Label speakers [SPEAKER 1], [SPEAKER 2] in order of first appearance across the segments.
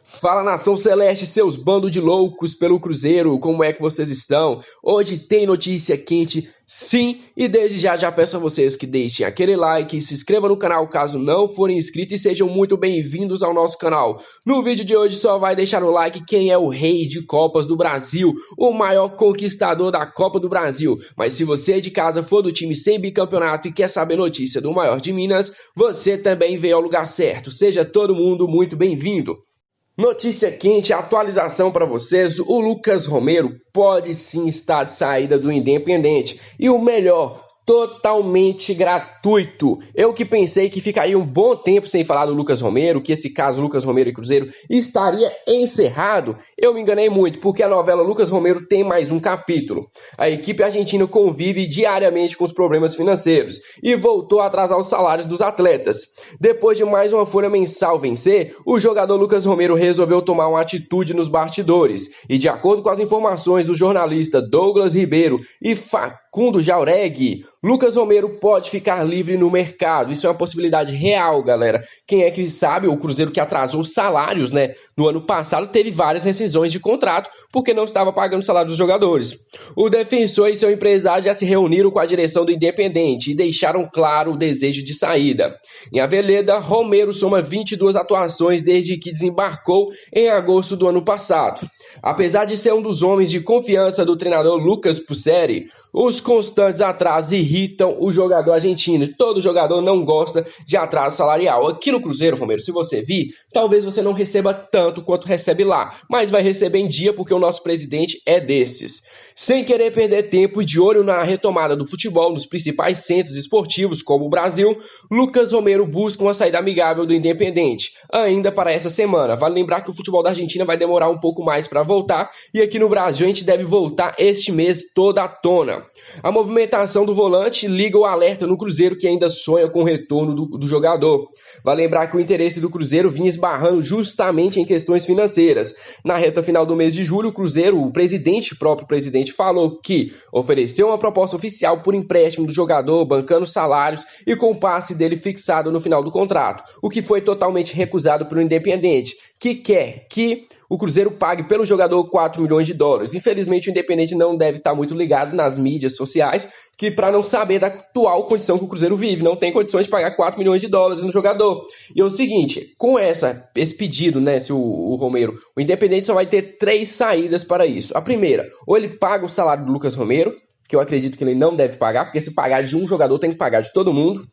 [SPEAKER 1] Fala, nação celeste, seus bandos de loucos pelo Cruzeiro, como é que vocês estão? Hoje tem notícia quente, sim, e desde já peço a vocês que deixem aquele like, se inscrevam no canal caso não forem inscritos e sejam muito bem-vindos ao nosso canal. No vídeo de hoje só vai deixar o like quem é o rei de Copas do Brasil, o maior conquistador da Copa do Brasil. Mas se você de casa for do time sem bicampeonato e quer saber notícia do maior de Minas, você também veio ao lugar certo. Seja todo mundo muito bem-vindo. Notícia quente, atualização para vocês, o Lucas Romero pode sim estar de saída do Independente e o melhor, totalmente gratuito. Eu que pensei que ficaria um bom tempo sem falar do Lucas Romero, que esse caso Lucas Romero e Cruzeiro estaria encerrado, eu me enganei muito, porque a novela Lucas Romero tem mais um capítulo. A equipe argentina convive diariamente com os problemas financeiros e voltou a atrasar os salários dos atletas. Depois de mais uma folha mensal vencer, o jogador Lucas Romero resolveu tomar uma atitude nos bastidores e, de acordo com as informações do jornalista Douglas Ribeiro e Facundo Jauregui, Lucas Romero pode ficar livre no mercado. Isso é uma possibilidade real, galera. Quem é que sabe, o Cruzeiro que atrasou os salários, né? No ano passado teve várias rescisões de contrato porque não estava pagando o salário dos jogadores. O defensor e seu empresário já se reuniram com a direção do Independente e deixaram claro o desejo de saída. Em Aveleda, Romero soma 22 atuações desde que desembarcou em agosto do ano passado. Apesar de ser um dos homens de confiança do treinador Lucas Puceri, os constantes atrasos irritam o jogador argentino. Todo jogador não gosta de atraso salarial. Aqui no Cruzeiro, Romero, se você vir, talvez você não receba tanto quanto recebe lá, mas vai receber em dia porque o nosso presidente é desses. Sem querer perder tempo e de olho na retomada do futebol nos principais centros esportivos como o Brasil, Lucas Romero busca uma saída amigável do Independente, ainda para essa semana. Vale lembrar que o futebol da Argentina vai demorar um pouco mais para voltar e aqui no Brasil a gente deve voltar este mês toda à tona. A movimentação do volante liga o alerta no Cruzeiro, que ainda sonha com o retorno do jogador. Vale lembrar que o interesse do Cruzeiro vinha esbarrando justamente em questões financeiras. Na reta final do mês de julho, o Cruzeiro, o próprio presidente, falou que ofereceu uma proposta oficial por empréstimo do jogador, bancando salários e com o passe dele fixado no final do contrato, o que foi totalmente recusado pelo Independente, que quer que o Cruzeiro pague pelo jogador 4 milhões de dólares. Infelizmente, o Independente não deve estar muito ligado nas mídias sociais, que para não saber da atual condição que o Cruzeiro vive, não tem condições de pagar 4 milhões de dólares no jogador. E é o seguinte, com esse pedido, né, se o Romero, o Independente só vai ter 3 saídas para isso. A primeira, ou ele paga o salário do Lucas Romero, que eu acredito que ele não deve pagar, porque se pagar de um jogador tem que pagar de todo mundo.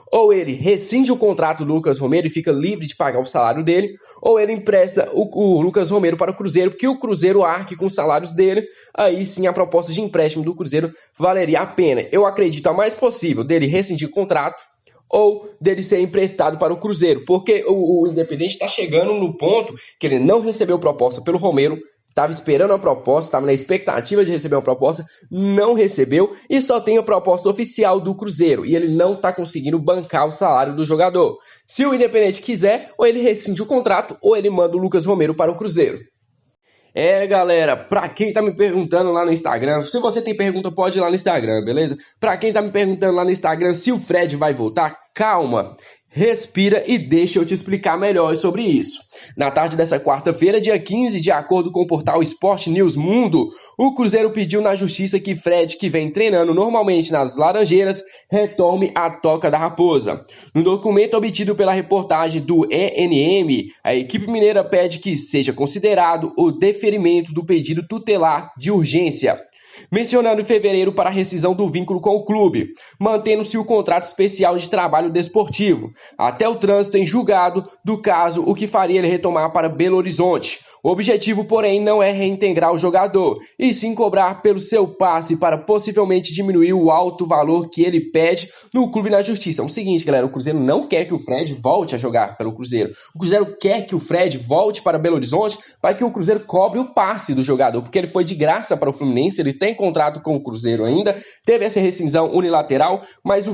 [SPEAKER 1] Ou ele rescinde o contrato do Lucas Romero e fica livre de pagar o salário dele, ou ele empresta o Lucas Romero para o Cruzeiro, porque o Cruzeiro arque com os salários dele, aí sim a proposta de empréstimo do Cruzeiro valeria a pena. Eu acredito a mais possível dele rescindir o contrato ou dele ser emprestado para o Cruzeiro, porque o Independente está chegando no ponto que ele não recebeu proposta pelo Romero, estava esperando a proposta, estava na expectativa de receber uma proposta, não recebeu e só tem a proposta oficial do Cruzeiro. E ele não está conseguindo bancar o salário do jogador. Se o Independente quiser, ou ele rescinde o contrato, ou ele manda o Lucas Romero para o Cruzeiro. Galera, pra quem tá me perguntando lá no Instagram, se você tem pergunta, pode ir lá no Instagram, beleza? Pra quem tá me perguntando lá no Instagram se o Fred vai voltar, calma. Respira e deixa eu te explicar melhor sobre isso. Na tarde dessa quarta-feira, dia 15, de acordo com o portal Sport News Mundo, o Cruzeiro pediu na justiça que Fred, que vem treinando normalmente nas Laranjeiras, retome a Toca da Raposa. No documento obtido pela reportagem do ENM, a equipe mineira pede que seja considerado o deferimento do pedido tutelar de urgência, mencionando em fevereiro para a rescisão do vínculo com o clube, mantendo-se o contrato especial de trabalho desportivo, até o trânsito em julgado do caso, o que faria ele retomar para Belo Horizonte. O objetivo, porém, não é reintegrar o jogador, e sim cobrar pelo seu passe para possivelmente diminuir o alto valor que ele pede no clube na justiça. É o seguinte, galera, o Cruzeiro não quer que o Fred volte a jogar pelo Cruzeiro. O Cruzeiro quer que o Fred volte para Belo Horizonte para que o Cruzeiro cobre o passe do jogador, porque ele foi de graça para o Fluminense, ele tem contrato com o Cruzeiro ainda, teve essa rescisão unilateral, mas o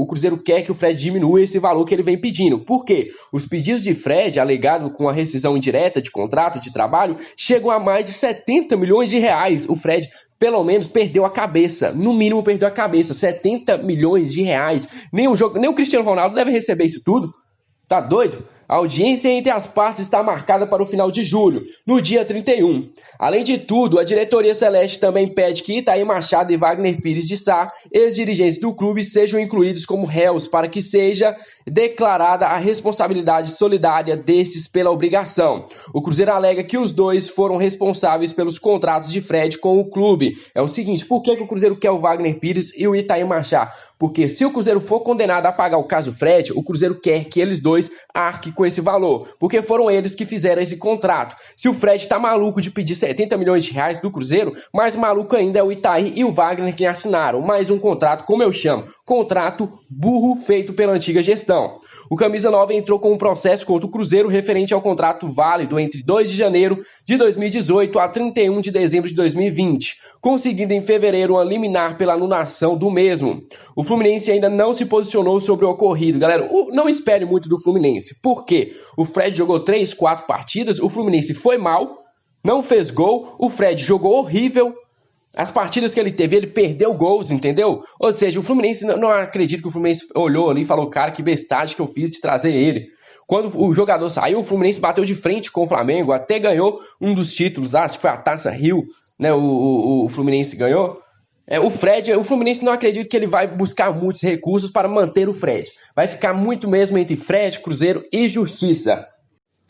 [SPEAKER 1] Cruzeiro quer que o Fred diminua esse valor que ele vem pedindo. Por quê? Os pedidos de Fred, alegado com a rescisão indireta de contrato de trabalho, chegam a mais de 70 milhões de reais. O Fred pelo menos perdeu a cabeça, no mínimo perdeu a cabeça, 70 milhões de reais. Nem o Cristiano Ronaldo deve receber isso tudo. Tá doido? A audiência entre as partes está marcada para o final de julho, no dia 31. Além de tudo, a diretoria celeste também pede que Itair Machado e Wagner Pires de Sá, ex-dirigentes do clube, sejam incluídos como réus para que seja declarada a responsabilidade solidária destes pela obrigação. O Cruzeiro alega que os dois foram responsáveis pelos contratos de Fred com o clube. É o seguinte, por que o Cruzeiro quer o Wagner Pires e o Itair Machado? Porque se o Cruzeiro for condenado a pagar o caso Fred, o Cruzeiro quer que eles dois arquem com esse valor, porque foram eles que fizeram esse contrato. Se o Fred tá maluco de pedir 70 milhões de reais do Cruzeiro, mais maluco ainda é o Itair e o Wagner que assinaram mais um contrato, como eu chamo, contrato burro feito pela antiga gestão. O Camisa 9 entrou com um processo contra o Cruzeiro referente ao contrato válido entre 2 de janeiro de 2018 a 31 de dezembro de 2020, conseguindo em fevereiro uma liminar pela anulação do mesmo. O Fluminense ainda não se posicionou sobre o ocorrido. Galera, não espere muito do Fluminense. Por quê? O Fred jogou 3, 4 partidas, o Fluminense foi mal, não fez gol, o Fred jogou horrível. As partidas que ele teve, ele perdeu gols, entendeu? Ou seja, o Fluminense, não acredito que o Fluminense olhou ali e falou, cara, que bestagem que eu fiz de trazer ele. Quando o jogador saiu, o Fluminense bateu de frente com o Flamengo, até ganhou um dos títulos, acho que foi a Taça Rio, né? O Fluminense ganhou. O Fluminense não acredita que ele vai buscar muitos recursos para manter o Fred. Vai ficar muito mesmo entre Fred, Cruzeiro e Justiça.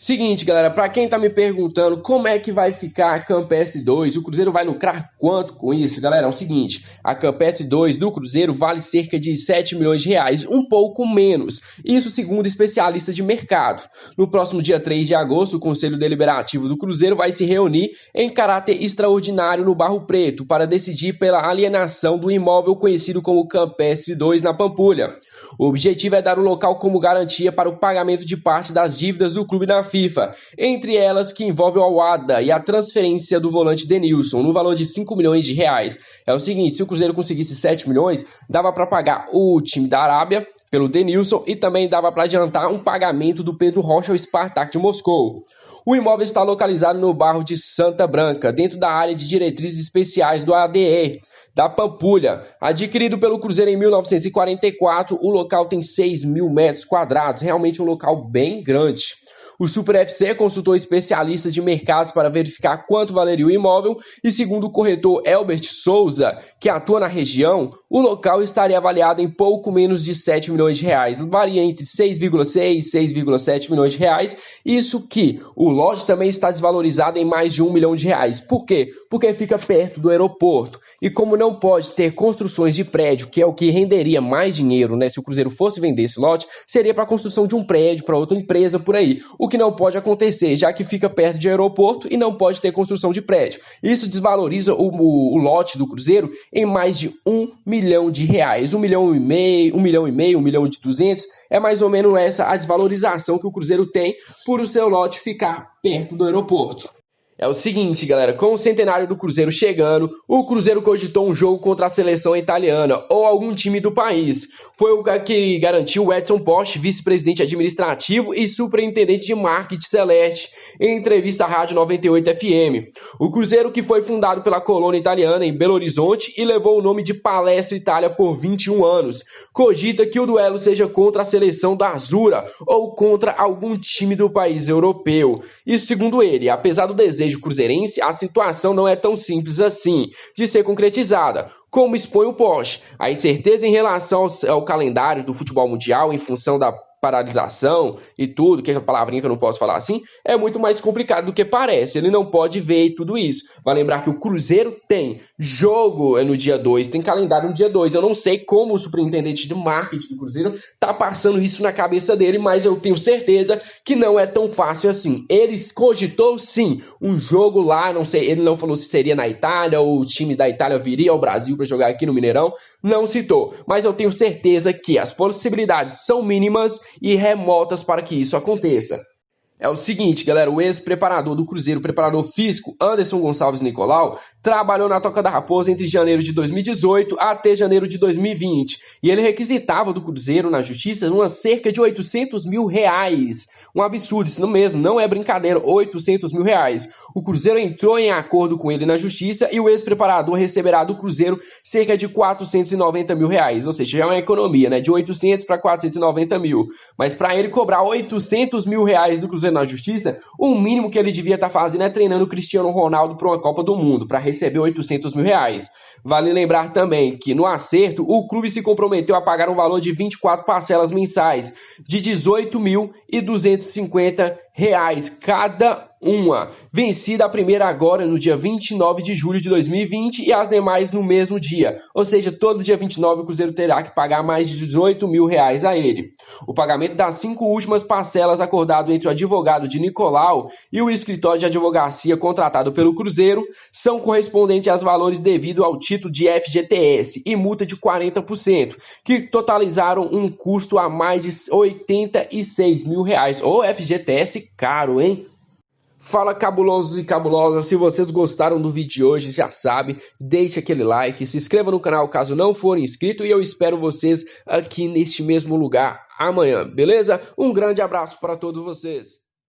[SPEAKER 1] Seguinte, galera, para quem tá me perguntando como é que vai ficar a Campes 2, o Cruzeiro vai lucrar quanto com isso? Galera, é o seguinte, a Campes 2 do Cruzeiro vale cerca de 7 milhões de reais, um pouco menos, isso segundo especialistas de mercado. No próximo dia 3 de agosto, o Conselho Deliberativo do Cruzeiro vai se reunir em caráter extraordinário no Barro Preto para decidir pela alienação do imóvel conhecido como Campestre 2 na Pampulha. O objetivo é dar o local como garantia para o pagamento de parte das dívidas do clube na FIFA, entre elas que envolve o Al-Wahda e a transferência do volante Denilson, no valor de 5 milhões de reais. É o seguinte, se o Cruzeiro conseguisse 7 milhões, dava para pagar o time da Arábia pelo Denilson e também dava para adiantar um pagamento do Pedro Rocha ao Spartak de Moscou. O imóvel está localizado no bairro de Santa Branca, dentro da área de diretrizes especiais do ADE, da Pampulha. Adquirido pelo Cruzeiro em 1944, o local tem 6 mil metros quadrados, realmente um local bem grande. O Super FC consultou especialistas de mercados para verificar quanto valeria o imóvel e, segundo o corretor Elbert Souza, que atua na região, o local estaria avaliado em pouco menos de 7 milhões de reais. Varia entre 6,6 e 6,7 milhões de reais. Isso que o lote também está desvalorizado em mais de 1 milhão de reais. Por quê? Porque fica perto do aeroporto. E como não pode ter construções de prédio, que é o que renderia mais dinheiro, né? Se o Cruzeiro fosse vender esse lote, seria para a construção de um prédio para outra empresa por aí. O que não pode acontecer, já que fica perto de aeroporto e não pode ter construção de prédio. Isso desvaloriza o lote do Cruzeiro em mais de 1 milhão de reais. 1 milhão e meio, 1 milhão e 200, é mais ou menos essa a desvalorização que o Cruzeiro tem por o seu lote ficar perto do aeroporto. É o seguinte, galera, com o centenário do Cruzeiro chegando, o Cruzeiro cogitou um jogo contra a seleção italiana ou algum time do país. Foi o que garantiu o Edson Poste, vice-presidente administrativo e superintendente de marketing celeste, em entrevista à Rádio 98 FM. O Cruzeiro, que foi fundado pela colônia italiana em Belo Horizonte e levou o nome de Palestra Itália por 21 anos, cogita que o duelo seja contra a seleção da Azzurra ou contra algum time do país europeu. Isso segundo ele, apesar do desejo cruzeirense, a situação não é tão simples assim de ser concretizada, como expõe o Poste. A incerteza em relação ao calendário do futebol mundial em função da paralisação e tudo, que é a palavrinha que eu não posso falar assim, é muito mais complicado do que parece. Ele não pode ver tudo isso. Vai lembrar que o Cruzeiro tem jogo no dia 2, tem calendário no dia 2. Eu não sei como o superintendente de marketing do Cruzeiro tá passando isso na cabeça dele, mas eu tenho certeza que não é tão fácil assim. Ele cogitou sim um jogo lá, não sei, ele não falou se seria na Itália ou o time da Itália viria ao Brasil para jogar aqui no Mineirão, não citou, mas eu tenho certeza que as possibilidades são mínimas e remotas para que isso aconteça. É o seguinte, galera, o ex-preparador do Cruzeiro, preparador físico, Anderson Gonçalves Nicolau, trabalhou na Toca da Raposa entre janeiro de 2018 até janeiro de 2020. E ele requisitava do Cruzeiro na Justiça cerca de 800 mil reais. Um absurdo, isso mesmo, não é brincadeira, 800 mil reais. O Cruzeiro entrou em acordo com ele na justiça e o ex-preparador receberá do Cruzeiro cerca de 490 mil reais, ou seja, já é uma economia, né, de 800 para 490 mil. Mas para ele cobrar 800 mil reais do Cruzeiro na justiça, o mínimo que ele devia estar fazendo é treinando o Cristiano Ronaldo para uma Copa do Mundo, para receber 800 mil reais. Vale lembrar também que, no acerto, o clube se comprometeu a pagar um valor de 24 parcelas mensais de R$ 18.250 cada uma, vencida a primeira agora no dia 29 de julho de 2020 e as demais no mesmo dia, ou seja, todo dia 29 o Cruzeiro terá que pagar mais de 18 mil reais a ele. O pagamento das 5 últimas parcelas acordado entre o advogado de Nicolau e o escritório de advocacia contratado pelo Cruzeiro são correspondentes aos valores devido ao título de FGTS e multa de 40%, que totalizaram um custo a mais de 86 mil reais. Ô, FGTS caro, hein? Fala, cabulosos e cabulosas, se vocês gostaram do vídeo de hoje, já sabe, deixe aquele like, se inscreva no canal caso não for inscrito e eu espero vocês aqui neste mesmo lugar amanhã, beleza? Um grande abraço para todos vocês.